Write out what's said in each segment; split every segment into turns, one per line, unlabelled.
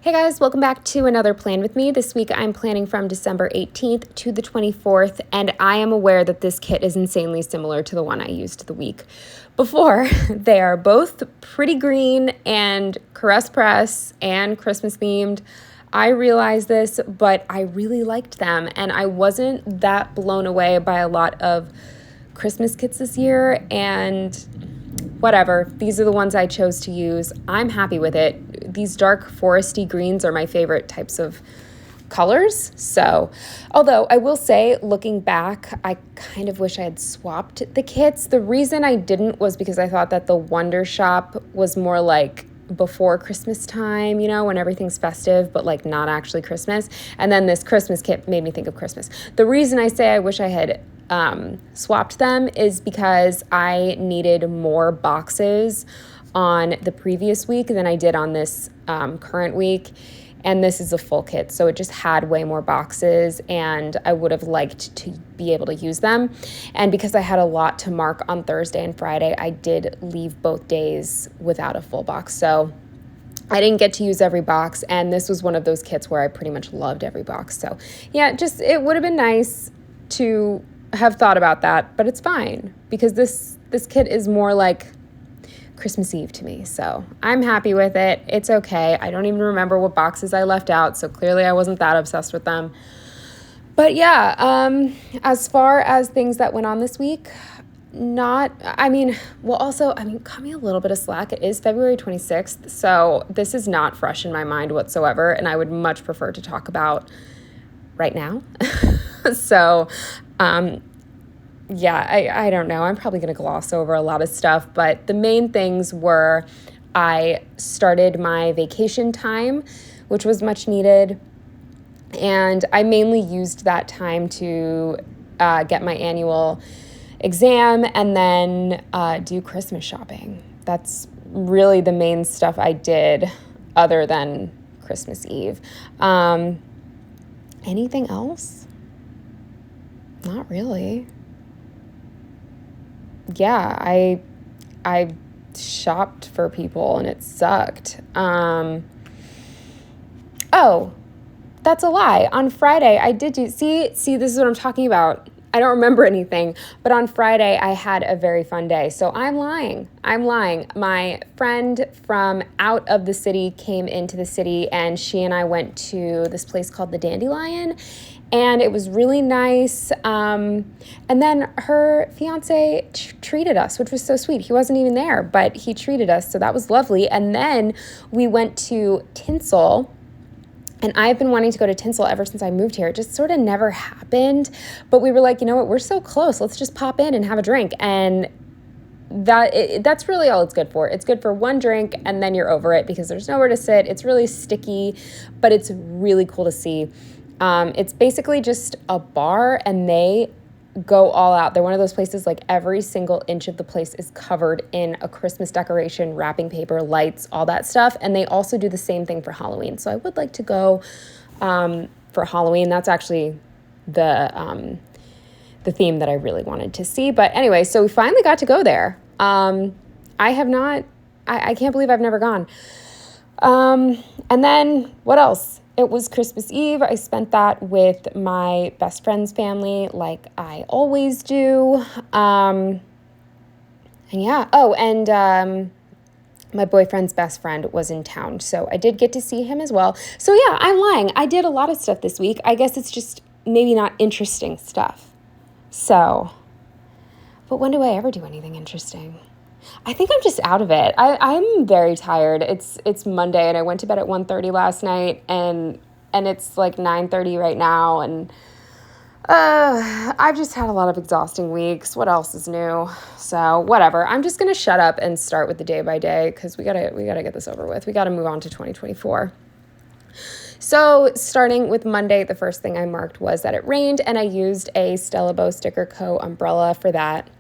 Hey guys, welcome back to another Plan With Me. This week I'm planning from December 18th to the 24th, and I am aware that this kit is insanely similar to the one I used the week before. They are both pretty green and caress press and Christmas themed. I realize this, but I really liked them, and I wasn't that blown away by a lot of Christmas kits this year, and whatever. These are the ones I chose to use. I'm happy with it. These dark foresty greens are my favorite types of colors. So, although I will say, looking back, I kind of wish I had swapped the kits. The reason I didn't was because I thought that the Wonder Shop was more like before Christmas time, you know, when everything's festive, but like not actually Christmas. And then this Christmas kit made me think of Christmas. The reason I say I wish I had swapped them is because I needed more boxes on the previous week than I did on this current week. And this is a full kit, so it just had way more boxes, and I would have liked to be able to use them. And because I had a lot to mark on Thursday and Friday, I did leave both days without a full box. So I didn't get to use every box, and this was one of those kits where I pretty much loved every box. So yeah, just it would have been nice to have thought about that, but it's fine because this kit is more like Christmas Eve to me, so I'm happy with it. It's okay. I don't even remember what boxes I left out, so clearly I wasn't that obsessed with them. But yeah, as far as things that went on this week, cut me a little bit of slack. It is February 26th, so this is not fresh in my mind whatsoever, and I would much prefer to talk about right now. So, I don't know. I'm probably going to gloss over a lot of stuff, but the main things were I started my vacation time, which was much needed, and I mainly used that time to get my annual exam and then do Christmas shopping. That's really the main stuff I did other than Christmas Eve. Anything else? Not really. Yeah, I shopped for people and it sucked. Oh, that's a lie. On Friday, I did see, this is what I'm talking about. I don't remember anything, but on Friday, I had a very fun day. So I'm lying. My friend from out of the city came into the city, and she and I went to this place called the Dandelion, and it was really nice. And then her fiance treated us, which was so sweet. He wasn't even there, but he treated us, so that was lovely. And then we went to Tinsel. And I've been wanting to go to Tinsel ever since I moved here. It just sort of never happened. But we were like, you know what, we're so close. Let's just pop in and have a drink. And that's really all it's good for. It's good for one drink, and then you're over it because there's nowhere to sit. It's really sticky, but it's really cool to see. It's basically just a bar, and they go all out. They're one of those places, like every single inch of the place is covered in a Christmas decoration, wrapping paper, lights, all that stuff. And they also do the same thing for Halloween. So I would like to go for Halloween. That's actually the theme that I really wanted to see. But anyway, so we finally got to go there. I can't believe I've never gone. And then what else? It was Christmas Eve. I spent that with my best friend's family, like I always do. My boyfriend's best friend was in town, so I did get to see him as well. So yeah, I'm lying. I did a lot of stuff this week. I guess it's just maybe not interesting stuff. So, but when do I ever do anything interesting? I think I'm just out of it. I'm very tired. It's Monday, and I went to bed at 1:30 last night, and it's like 9:30 right now, and I've just had a lot of exhausting weeks. What else is new? So whatever. I'm just gonna shut up and start with the day by day because we gotta get this over with. We gotta move on to 2024. So starting with Monday, the first thing I marked was that it rained, and I used a Stella Bow Sticker Co. umbrella for that.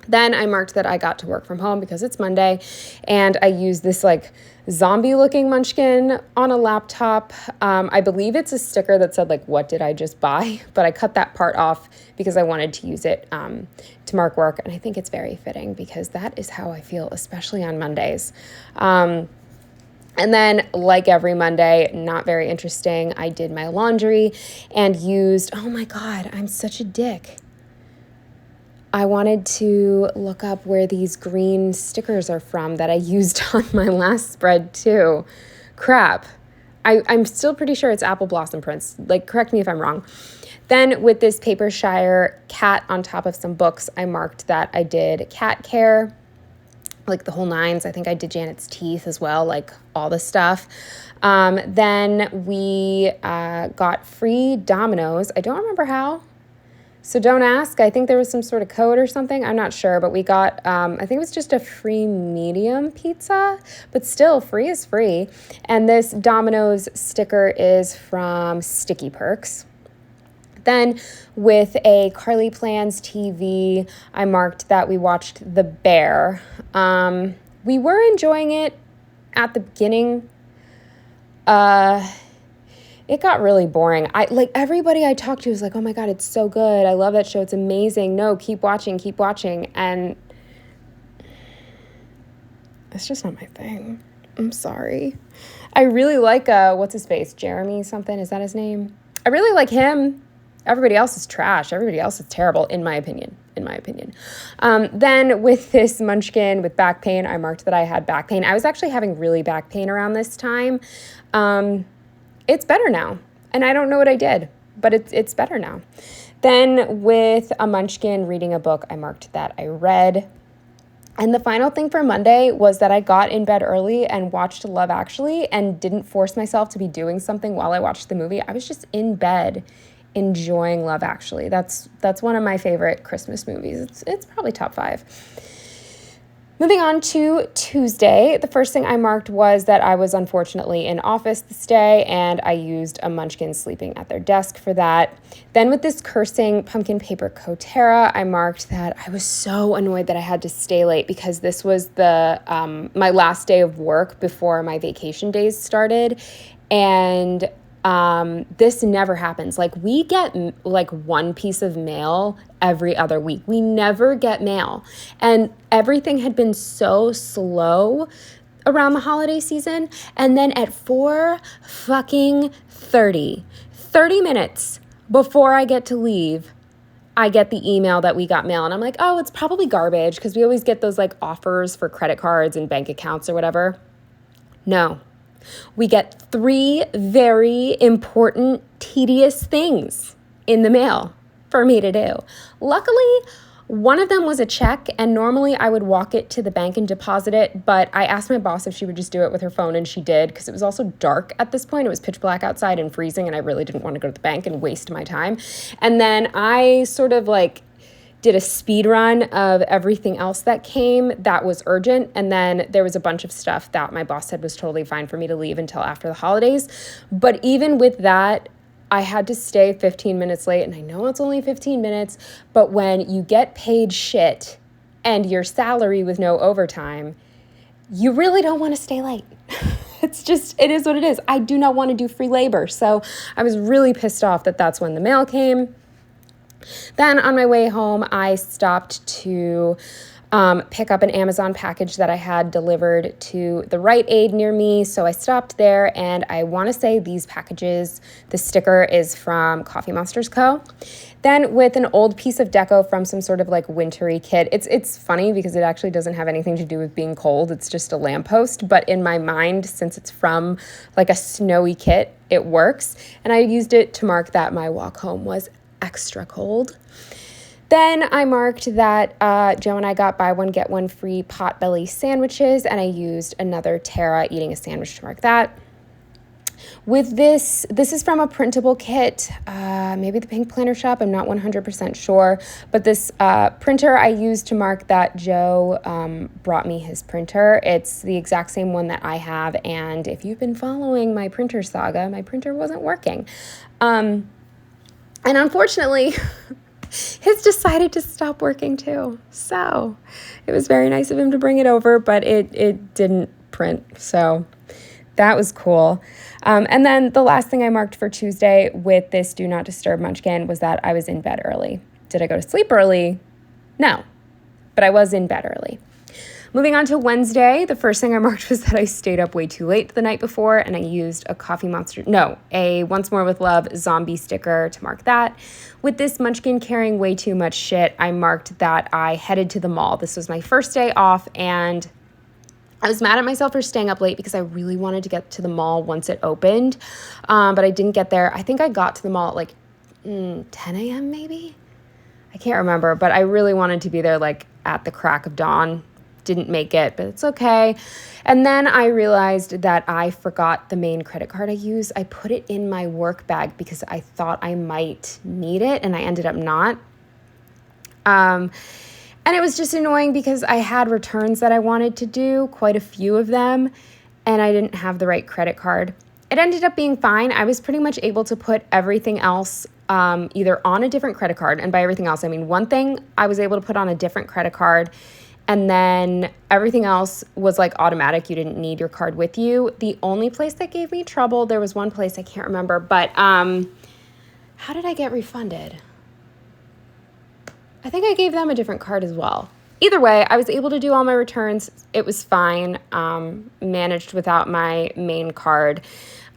Then I marked that I got to work from home because it's Monday, and I used this like zombie-looking munchkin on a laptop. I believe it's a sticker that said like, what did I just buy? But I cut that part off because I wanted to use it to mark work, and I think it's very fitting because that is how I feel, especially on Mondays. And then, like every Monday, not very interesting, I did my laundry and used, oh my God, I'm such a dick. I wanted to look up where these green stickers are from that I used on my last spread too. Crap. I'm still pretty sure it's apple blossom prints. Like, correct me if I'm wrong. Then with this Paper Shire cat on top of some books, I marked that I did cat care, like the whole nines. I think I did Janet's teeth as well, like all the stuff. Then we got free Dominoes. I don't remember how. So don't ask. I think there was some sort of code or something. I'm not sure, but we got, I think it was just a free medium pizza, but still free is free. And this Domino's sticker is from Sticky Perks. Then with a Carly Plans TV, I marked that we watched The Bear. We were enjoying it at the beginning. It got really boring. Everybody I talked to was like, oh my God, it's so good. I love that show. It's amazing. No, keep watching. And it's just not my thing. I'm sorry. I really like, what's his face? Jeremy something. Is that his name? I really like him. Everybody else is trash. Everybody else is terrible, in my opinion. Then with this munchkin with back pain, I marked that I had back pain. I was actually having really back pain around this time. It's better now. And I don't know what I did, but it's better now. Then with a munchkin reading a book, I marked that I read. And the final thing for Monday was that I got in bed early and watched Love Actually and didn't force myself to be doing something while I watched the movie. I was just in bed enjoying Love Actually. That's one of my favorite Christmas movies. It's probably top 5. Moving on to Tuesday, the first thing I marked was that I was unfortunately in office this day, and I used a munchkin sleeping at their desk for that. Then with this cursing pumpkin paper Kotera, I marked that I was so annoyed that I had to stay late because this was the my last day of work before my vacation days started, and this never happens. Like, we get like one piece of mail every other week. We never get mail. And everything had been so slow around the holiday season. And then at 4:30 minutes before I get to leave, I get the email that we got mail. And I'm like, oh, it's probably garbage, because we always get those like offers for credit cards and bank accounts or whatever. No. We get 3 very important, tedious things in the mail for me to do. Luckily, one of them was a check, and normally I would walk it to the bank and deposit it, but I asked my boss if she would just do it with her phone, and she did, because it was also dark at this point. It was pitch black outside and freezing, and I really didn't want to go to the bank and waste my time. And then I sort of did a speed run of everything else that came that was urgent. And then there was a bunch of stuff that my boss said was totally fine for me to leave until after the holidays. But even with that, I had to stay 15 minutes late. And I know it's only 15 minutes, but when you get paid shit and your salary with no overtime, you really don't want to stay late. It is what it is. I do not want to do free labor. So I was really pissed off that that's when the mail came. Then on my way home, I stopped to pick up an Amazon package that I had delivered to the Rite Aid near me. So I stopped there, and I want to say these packages, the sticker is from Coffee Monsters Co. Then with an old piece of deco from some sort of wintry kit. It's funny because it actually doesn't have anything to do with being cold. It's just a lamppost. But in my mind, since it's from a snowy kit, it works. And I used it to mark that my walk home was extra cold. Then I marked that Joe and I got buy one, get one free Potbelly sandwiches, and I used another Tara eating a sandwich to mark that. With this is from a printable kit, maybe the Pink Planner Shop, I'm not 100% sure, but this printer I used to mark that Joe brought me his printer. It's the exact same one that I have, and if you've been following my printer saga, my printer wasn't working. And unfortunately, his decided to stop working too. So it was very nice of him to bring it over, but it didn't print. So that was cool. And then the last thing I marked for Tuesday with this Do Not Disturb munchkin was that I was in bed early. Did I go to sleep early? No, but I was in bed early. Moving on to Wednesday, the first thing I marked was that I stayed up way too late the night before and I used a Once More with Love zombie sticker to mark that. With this munchkin carrying way too much shit, I marked that I headed to the mall. This was my first day off and I was mad at myself for staying up late because I really wanted to get to the mall once it opened, but I didn't get there. I think I got to the mall at like 10 a.m. maybe? I can't remember, but I really wanted to be there like at the crack of dawn. Didn't make it, but it's okay. And then I realized that I forgot the main credit card I use. I put it in my work bag because I thought I might need it, and I ended up not. And it was just annoying because I had returns that I wanted to do, quite a few of them, and I didn't have the right credit card. It ended up being fine. I was pretty much able to put everything else either on a different credit card, and by everything else, I mean one thing I was able to put on a different credit card, and then everything else was like automatic. You didn't need your card with you. The only place that gave me trouble, there was one place I can't remember, but how did I get refunded? I think I gave them a different card as well. Either way, I was able to do all my returns. It was fine. Managed without my main card.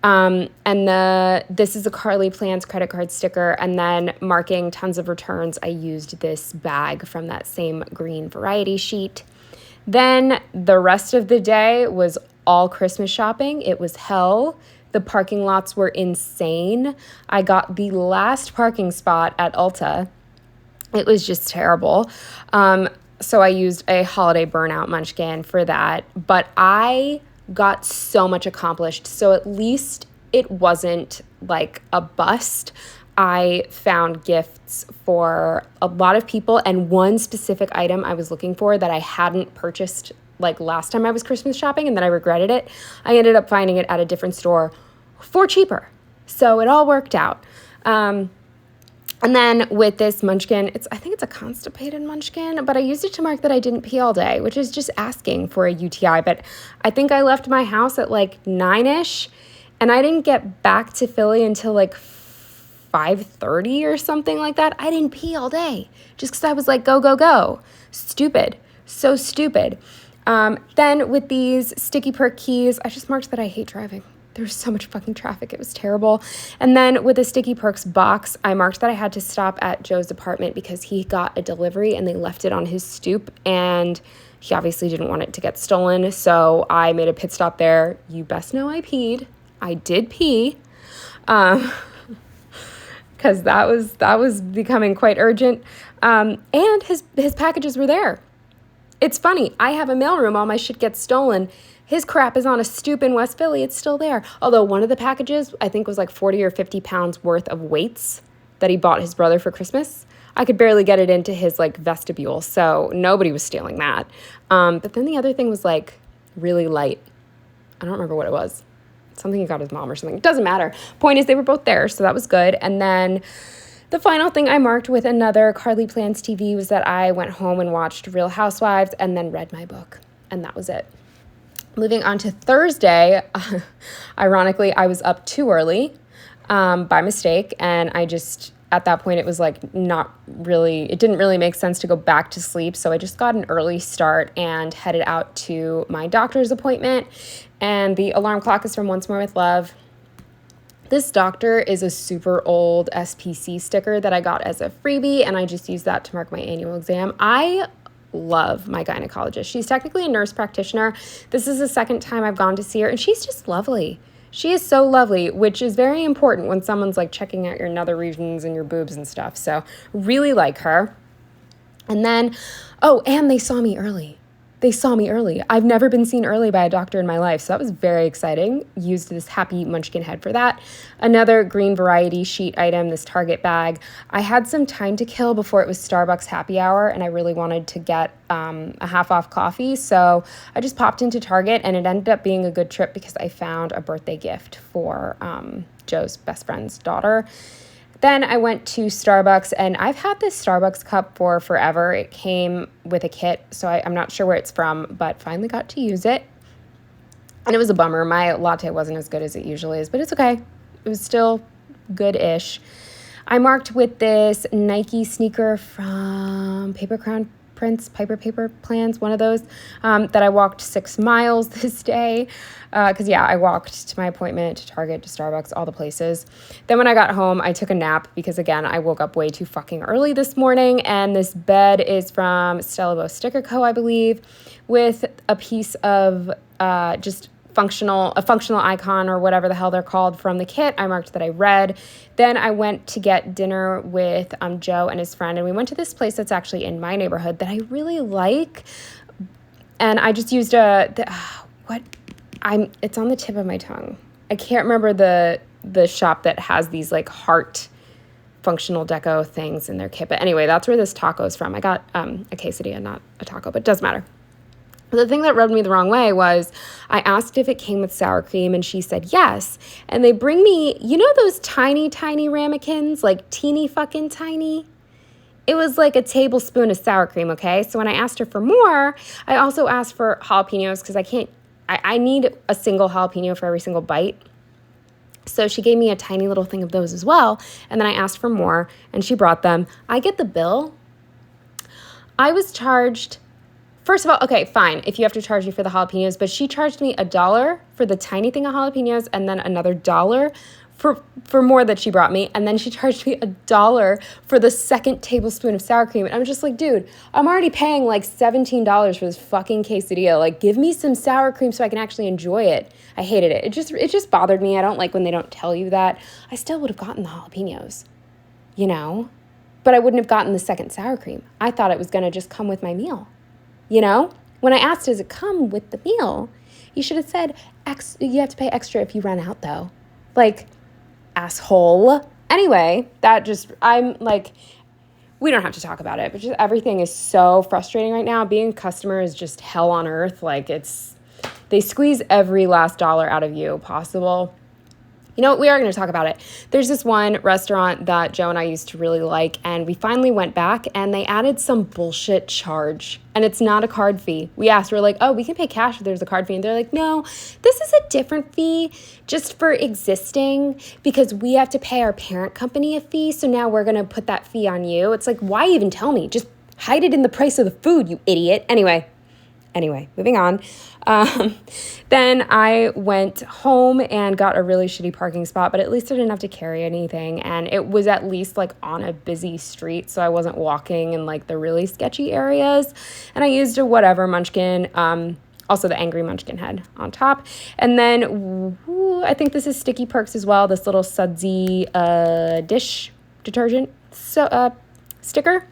This is a Carly Plans credit card sticker. And then marking tons of returns, I used this bag from that same green variety sheet. Then the rest of the day was all Christmas shopping. It was hell. The parking lots were insane. I got the last parking spot at Ulta. It was just terrible. So I used a holiday burnout munchkin for that. But I got so much accomplished. So at least it wasn't like a bust. I found gifts for a lot of people, and one specific item I was looking for that I hadn't purchased like last time I was Christmas shopping and then I regretted it. I ended up finding it at a different store for cheaper. So it all worked out. And then with this munchkin, I think it's a constipated munchkin, but I used it to mark that I didn't pee all day, which is just asking for a UTI. But I think I left my house at like 9-ish, and I didn't get back to Philly until like 5:30 or something like that. I didn't pee all day just because I was like, go, go, go. Stupid. So stupid. Then with these sticky perk keys, I just marked that I hate driving. There was so much fucking traffic. It was terrible. And then with the Sticky Perks box, I marked that I had to stop at Joe's apartment because he got a delivery and they left it on his stoop. And he obviously didn't want it to get stolen. So I made a pit stop there. You best know I peed. I did pee. Because that was becoming quite urgent. And his packages were there. It's funny. I have a mailroom. All my shit gets stolen. His crap is on a stoop in West Philly. It's still there. Although one of the packages, I think, was like 40 or 50 pounds worth of weights that he bought his brother for Christmas. I could barely get it into his like vestibule, so nobody was stealing that. But then the other thing was like really light. I don't remember what it was. Something he got his mom or something. It doesn't matter. Point is they were both there, so that was good. And then the final thing I marked with another Carly Plans TV was that I went home and watched Real Housewives and then read my book. And that was it. Moving on to Thursday, ironically, I was up too early by mistake, and I just, at that point, it was like it didn't really make sense to go back to sleep, so I just got an early start and headed out to my doctor's appointment, and the alarm clock is from Once More with Love. This doctor is a super old SPC sticker that I got as a freebie, and I just used that to mark my annual exam. I love my gynecologist. She's technically a nurse practitioner. This is the second time I've gone to see her, and she's just lovely. She is so lovely, which is very important when someone's like checking out your nether regions and your boobs and stuff. So really like her. And then, and they saw me early. I've never been seen early by a doctor in my life, so that was very exciting. Used this happy munchkin head for that. Another green variety sheet item, this Target bag. I had some time to kill before it was Starbucks happy hour, and I really wanted to get a half-off coffee, so I just popped into Target, and it ended up being a good trip because I found a birthday gift for Joe's best friend's daughter. Then I went to Starbucks, and I've had this Starbucks cup for forever. It came with a kit, so I'm not sure where it's from, but finally got to use it. And it was a bummer. My latte wasn't as good as it usually is, but it's okay. It was still good-ish. I marked with this Nike sneaker from Paper Crown Piper Paper plans, one of those, that I walked 6 miles this day. Because, I walked to my appointment, to Target, to Starbucks, all the places. Then when I got home, I took a nap because, again, I woke up way too fucking early this morning. And this bed is from Stella Bow Sticker Co., I believe, with a piece of just a functional icon or whatever the hell they're called from the kit. I marked that I read. Then I went to get dinner with Joe and his friend, and we went to this place that's actually in my neighborhood that I really like. And I just used it's on the tip of my tongue. I can't remember the shop that has these like heart functional deco things in their kit. But anyway, that's where this taco is from. I got a quesadilla, not a taco, but it doesn't matter. The thing that rubbed me the wrong way was I asked if it came with sour cream, and she said yes. And they bring me, those tiny, tiny ramekins, like teeny fucking tiny? It was like a tablespoon of sour cream, okay? So when I asked her for more, I also asked for jalapenos because I need a single jalapeno for every single bite. So she gave me a tiny little thing of those as well. And then I asked for more, and she brought them. I get the bill. I was charged... First of all, okay, fine, if you have to charge me for the jalapenos, but she charged me $1 for the tiny thing of jalapenos and then another $1 for more that she brought me, and then she charged me $1 for the second tablespoon of sour cream. And I'm just like, dude, I'm already paying like $17 for this fucking quesadilla. Like, give me some sour cream so I can actually enjoy it. I hated it. It just bothered me. I don't like when they don't tell you that. I still would have gotten the jalapenos, but I wouldn't have gotten the second sour cream. I thought it was going to just come with my meal. When I asked, does it come with the meal? You should have said, you have to pay extra if you run out, though. Like, asshole. Anyway, I'm like, we don't have to talk about it, but just everything is so frustrating right now. Being a customer is just hell on earth. Like, they squeeze every last dollar out of you possible. We are going to talk about it. There's this one restaurant that Joe and I used to really like, and we finally went back, and they added some bullshit charge, and it's not a card fee. We asked, we're like, oh, we can pay cash if there's a card fee, and they're like, no, this is a different fee just for existing because we have to pay our parent company a fee, so now we're going to put that fee on you. It's like, why even tell me? Just hide it in the price of the food, you idiot. Anyway, moving on. Then I went home and got a really shitty parking spot, but at least I didn't have to carry anything. And it was at least like on a busy street, so I wasn't walking in like the really sketchy areas. And I used a whatever munchkin, also the angry munchkin head on top. And then I think this is Sticky Perks as well, this little sudsy dish detergent sticker.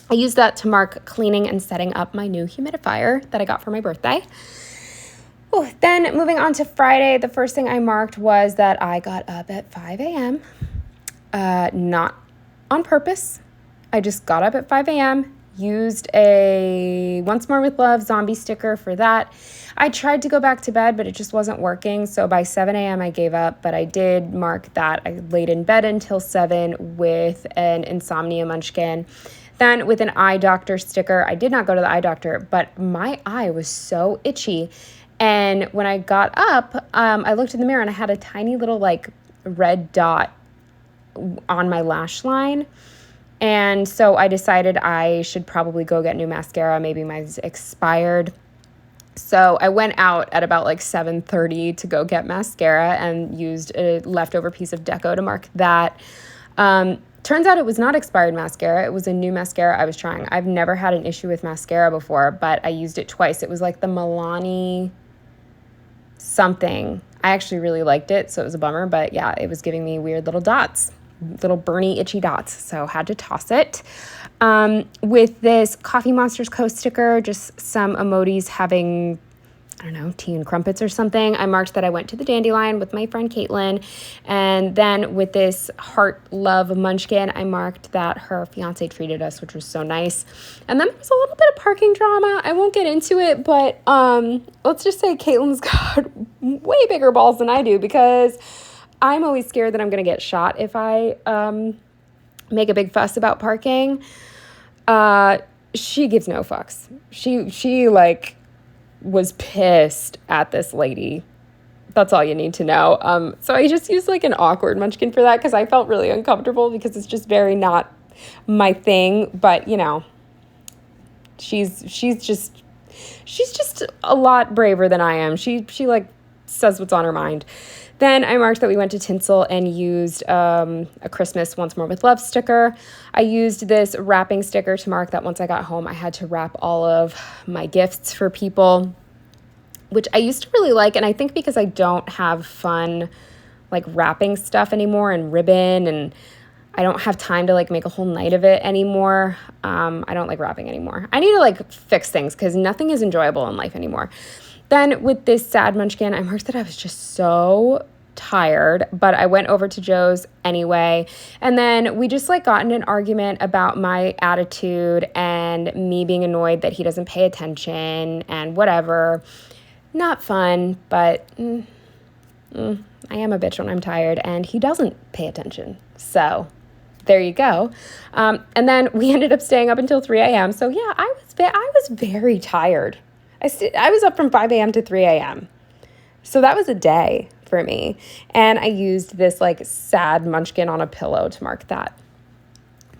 I used that to mark cleaning and setting up my new humidifier that I got for my birthday. Then moving on to Friday, the first thing I marked was that I got up at 5 a.m. Not on purpose. I just got up at 5 a.m., used a Once More with Love zombie sticker for that. I tried to go back to bed, but it just wasn't working. So by 7 a.m. I gave up, but I did mark that I laid in bed until 7 with an insomnia munchkin. Then with an eye doctor sticker, I did not go to the eye doctor, but my eye was so itchy. And when I got up, I looked in the mirror and I had a tiny little like red dot on my lash line. And so I decided I should probably go get new mascara. Maybe mine's expired. So I went out at about like 7:30 to go get mascara and used a leftover piece of deco to mark that. Turns out it was not expired mascara. It was a new mascara I was trying. I've never had an issue with mascara before, but I used it twice. It was like the Milani something. I actually really liked it, so it was a bummer. But yeah, it was giving me weird little dots, little burny, itchy dots. So had to toss it. With this Coffee Monsters Co. sticker, just some emojis having, I don't know, tea and crumpets or something. I marked that I went to the Dandelion with my friend Caitlin. And then with this Heart Love Munchkin, I marked that her fiance treated us, which was so nice. And then there was a little bit of parking drama. I won't get into it, but let's just say Caitlin's got way bigger balls than I do because I'm always scared that I'm going to get shot if I make a big fuss about parking. She gives no fucks. She like was pissed at this lady. That's all you need to know. So I just used like an awkward munchkin for that because I felt really uncomfortable because it's just very not my thing. But, She's just a lot braver than I am. She like says what's on her mind. Then I marked that we went to Tinsel and used a Christmas Once More with Love sticker. I used this wrapping sticker to mark that once I got home, I had to wrap all of my gifts for people, which I used to really like. And I think because I don't have fun like wrapping stuff anymore and ribbon, and I don't have time to like make a whole night of it anymore. I don't like wrapping anymore. I need to like fix things because nothing is enjoyable in life anymore. Then with this sad munchkin, I marked that I was just so tired, but I went over to Joe's anyway. And then we just like got in an argument about my attitude and me being annoyed that he doesn't pay attention and whatever. Not fun, but I am a bitch when I'm tired, and he doesn't pay attention. So there you go. And then we ended up staying up until 3 a.m. So yeah, I was very tired. I was up from 5 a.m. to 3 a.m. So that was a day for me. And I used this like sad munchkin on a pillow to mark that.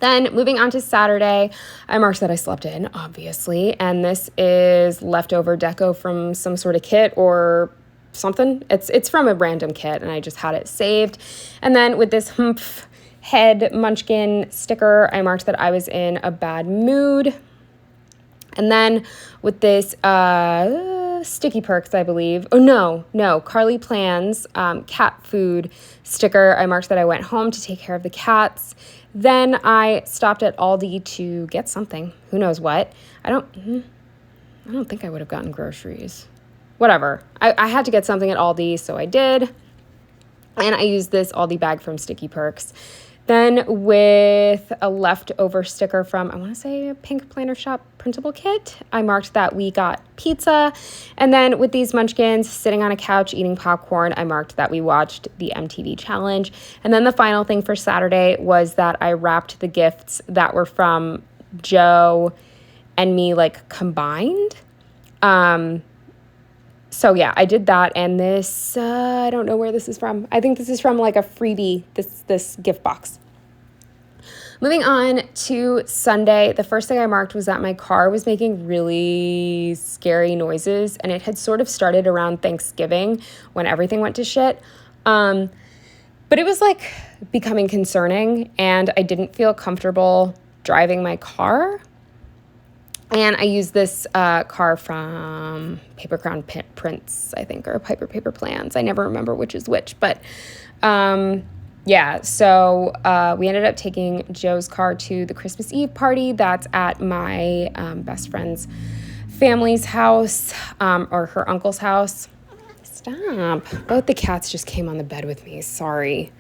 Then moving on to Saturday, I marked that I slept in, obviously. And this is leftover deco from some sort of kit or something. It's from a random kit, and I just had it saved. And then with this humph head munchkin sticker, I marked that I was in a bad mood. And then with this Sticky Perks, I believe. Oh, no, Carly Plans cat food sticker. I marked that I went home to take care of the cats. Then I stopped at Aldi to get something. Who knows what? I don't think I would have gotten groceries. Whatever. I had to get something at Aldi, so I did. And I used this Aldi bag from Sticky Perks. Then with a leftover sticker from, I want to say, a Pink Planner Shop printable kit, I marked that we got pizza. And then with these munchkins sitting on a couch eating popcorn, I marked that we watched the MTV Challenge. And then the final thing for Saturday was that I wrapped the gifts that were from Joe and me like combined. So yeah, I did that, and this, I don't know where this is from. I think this is from like a freebie, this gift box. Moving on to Sunday, the first thing I marked was that my car was making really scary noises, and it had sort of started around Thanksgiving when everything went to shit. But it was like becoming concerning, and I didn't feel comfortable driving my car. And I used this car from Paper Crown Prints, I think, or Piper Paper Plans. I never remember which is which. But yeah, so we ended up taking Joe's car to the Christmas Eve party that's at my best friend's family's house, or her uncle's house. Stop. Both the cats just came on the bed with me. Sorry.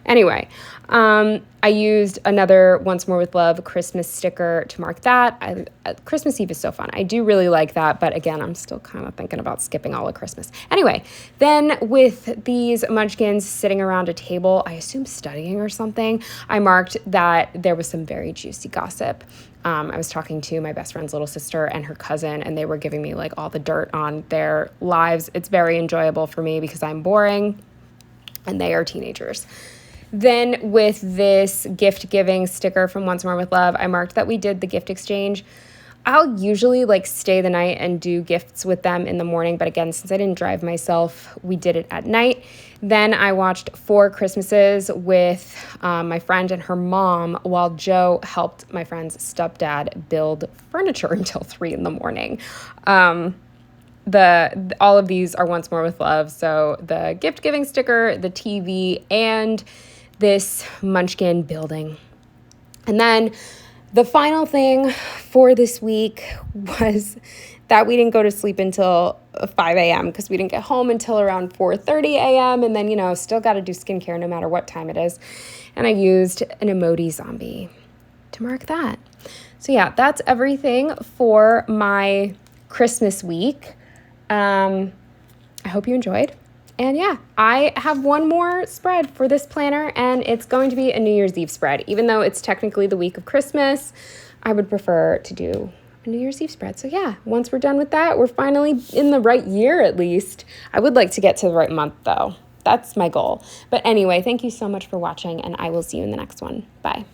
Anyway, I used another Once More with Love Christmas sticker to mark that. Christmas Eve is so fun. I do really like that, but again, I'm still kind of thinking about skipping all of Christmas. Anyway, then with these munchkins sitting around a table, I assume studying or something, I marked that there was some very juicy gossip. I was talking to my best friend's little sister and her cousin, and they were giving me like all the dirt on their lives. It's very enjoyable for me because I'm boring and they are teenagers. Then with this gift giving sticker from Once More with Love, I marked that we did the gift exchange. I'll usually like stay the night and do gifts with them in the morning. But again, since I didn't drive myself, we did it at night. Then I watched 4 Christmases with my friend and her mom while Joe helped my friend's stepdad build furniture until 3 in the morning. All of these are Once More with Love. So the gift giving sticker, the TV, and this munchkin building. And then the final thing for this week was that we didn't go to sleep until 5 a.m. because we didn't get home until around 4:30 a.m. And then, still got to do skincare no matter what time it is. And I used an emoji zombie to mark that. So yeah, that's everything for my Christmas week. I hope you enjoyed. And yeah, I have one more spread for this planner, and it's going to be a New Year's Eve spread. Even though it's technically the week of Christmas, I would prefer to do a New Year's Eve spread. So yeah, once we're done with that, we're finally in the right year at least. I would like to get to the right month though. That's my goal. But anyway, thank you so much for watching, and I will see you in the next one. Bye.